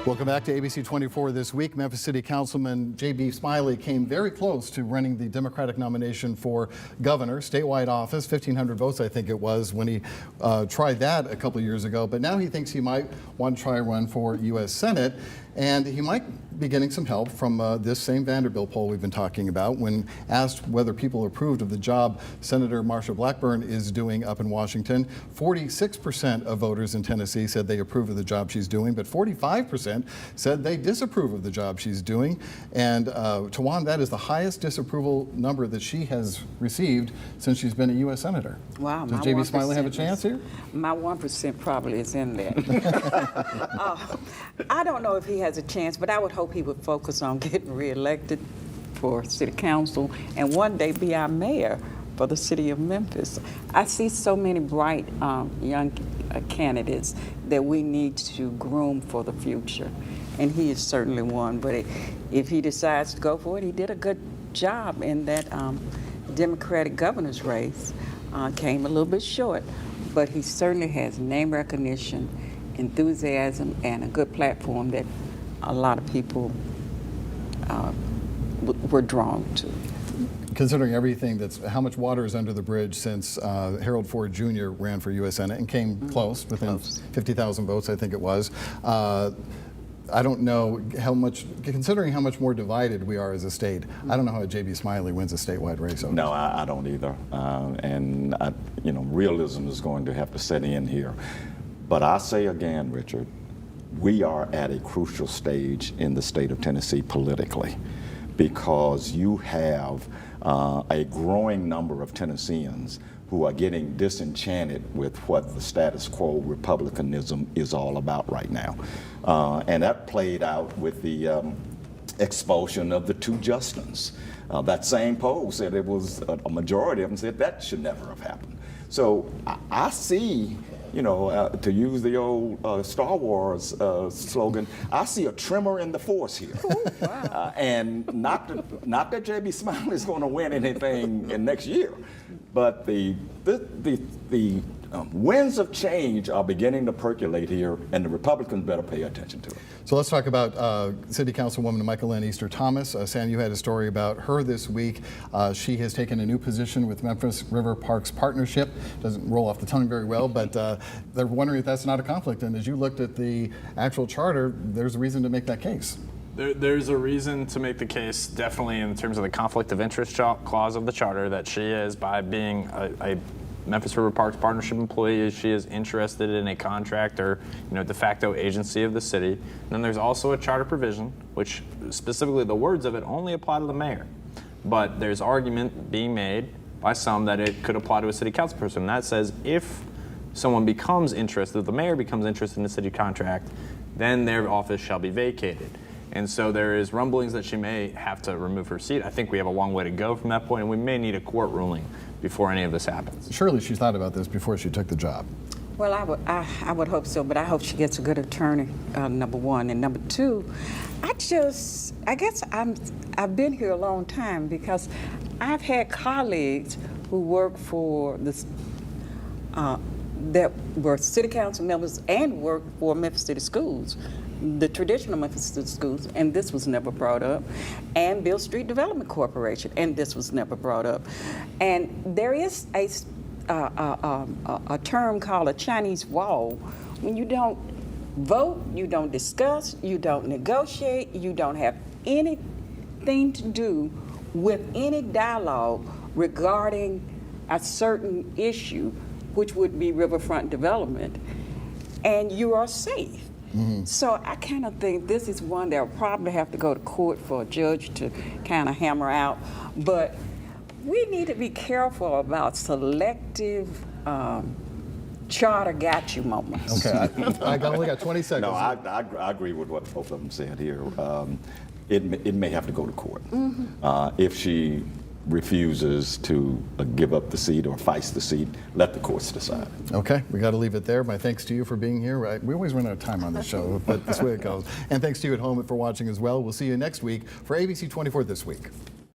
Welcome back to ABC24 This Week. Memphis City Councilman J.B. Smiley came very close to running the Democratic nomination for governor, statewide office, 1,500 votes I think it was when he tried that a couple of years ago. But now he thinks he might want to try a run for U.S. Senate. And he might be getting some help from this same Vanderbilt poll we've been talking about. When asked whether people approved of the job Senator Marsha Blackburn is doing up in Washington, 46% of voters in Tennessee said they approve of the job she's doing, but 45% said they disapprove of the job she's doing. And Tawan, that is the highest disapproval number that she has received since she's been a U.S. Senator. Wow. Does J.B. Smiley have a chance here? My 1% probably is in there. I don't know if he has a chance, but I would hope he would focus on getting reelected for city council and one day be our mayor for the city of Memphis. I see so many bright young candidates that we need to groom for the future, and he is certainly one. But if he decides to go for it, he did a good job in that Democratic governor's race. Came a little bit short, but he certainly has name recognition, enthusiasm, and a good platform that a lot of people were drawn to. Considering everything how much water is under the bridge since Harold Ford Jr. ran for U.S. Senate and came close, within 50,000 votes, I think it was. I don't know how much, considering how much more divided we are as a state, I don't know how J.B. Smiley wins a statewide race. No, I don't either. Realism is going to have to set in here. But I say again, Richard, we are at a crucial stage in the state of Tennessee politically, because you have a growing number of Tennesseans who are getting disenchanted with what the status quo republicanism is all about right now. And that played out with the expulsion of the two Justins. That same poll said it was a majority of them said that should never have happened. So I see, to use the old Star Wars slogan, I see a tremor in the force here. Ooh, wow. And not that J.B. Smiley is going to win anything in next year, but the winds of change are beginning to percolate here, and the Republicans better pay attention to it. So let's talk about City Councilwoman Michaeline Easter Thomas. Sam, you had a story about her this week. She has taken a new position with Memphis River Parks Partnership. Doesn't roll off the tongue very well, but they're wondering if that's not a conflict. And as you looked at the actual charter, there's a reason to make that case. There's a reason to make the case, definitely in terms of the conflict of interest clause of the charter, that she is, by being a Memphis River Parks Partnership employee, she is interested in a contract or de facto agency of the city. And then there's also a charter provision, which specifically the words of it only apply to the mayor. But there's argument being made by some that it could apply to a city council person. And that says if someone becomes interested, if the mayor becomes interested in the city contract, then their office shall be vacated. And so there is rumblings that she may have to remove her seat. I think we have a long way to go from that point, and we may need a court ruling before any of this happens. Surely she thought about this before she took the job. Well, I would hope so, but I hope she gets a good attorney, number one. And number two, I guess I've been here a long time because I've had colleagues who work for this, that were city council members and worked for Memphis City Schools, the traditional Memphis City Schools, and this was never brought up, and Beale Street Development Corporation, and this was never brought up. And there is a term called a Chinese wall. When you don't vote, you don't discuss, you don't negotiate, you don't have anything to do with any dialogue regarding a certain issue, which would be riverfront development, and you are safe. Mm-hmm. So I kind of think this is one that will probably have to go to court for a judge to kind of hammer out. But we need to be careful about selective charter got you moments. Okay, I only got 20 seconds. No, I agree with what both of them said here. It may have to go to court. Mm-hmm. If she refuses to give up the seat or fights the seat, let the courts decide. Okay, we got to leave it there. My thanks to you for being here. We always run out of time on this show, but that's the way it goes. And thanks to you at home for watching as well. We'll see you next week for ABC24 This Week.